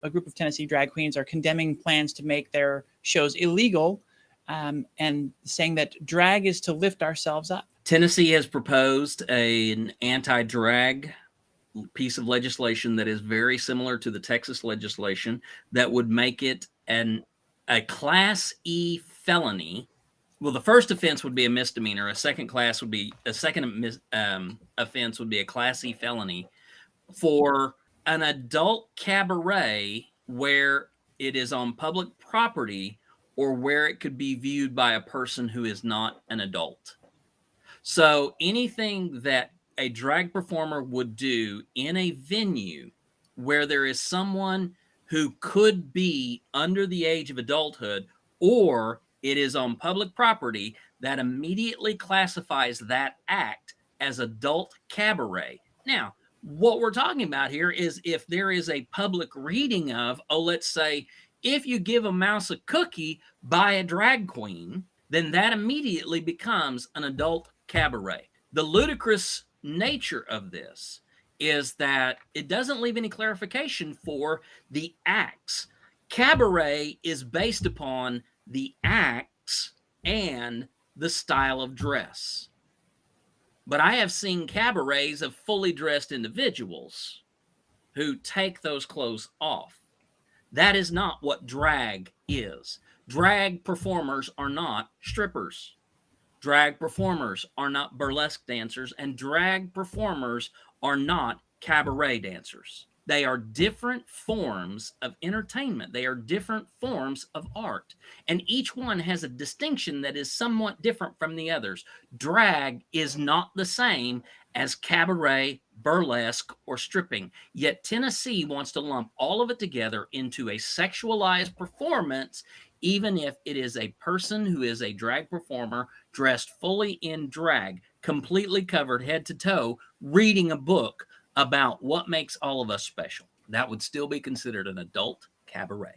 a group of Tennessee drag queens are condemning plans to make their shows illegal, and saying that drag is to lift ourselves up. Tennessee has proposed an anti-drag piece of legislation that is very similar to the Texas legislation that would make it a Class E felony. Well, the first offense would be a misdemeanor. A second offense would be a Class E felony for an adult cabaret where it is on public property or where it could be viewed by a person who is not an adult. So anything that a drag performer would do in a venue where there is someone who could be under the age of adulthood, or it is on public property, that immediately classifies that act as adult cabaret. Now, what we're talking about here is if there is a public reading of, let's say, if you give a mouse a cookie by a drag queen, then that immediately becomes an adult cabaret. The ludicrous nature of this is that it doesn't leave any clarification for the acts. Cabaret is based upon the acts and the style of dress. But I have seen cabarets of fully dressed individuals who take those clothes off. That is not what drag is. Drag performers are not strippers. Drag performers are not burlesque dancers, and drag performers are not cabaret dancers. They are different forms of entertainment. They are different forms of art. And each one has a distinction that is somewhat different from the others. Drag is not the same as cabaret, burlesque, or stripping. Yet Tennessee wants to lump all of it together into a sexualized performance, even if it is a person who is a drag performer dressed fully in drag, completely covered head to toe, reading a book about what makes all of us special. That would still be considered an adult cabaret.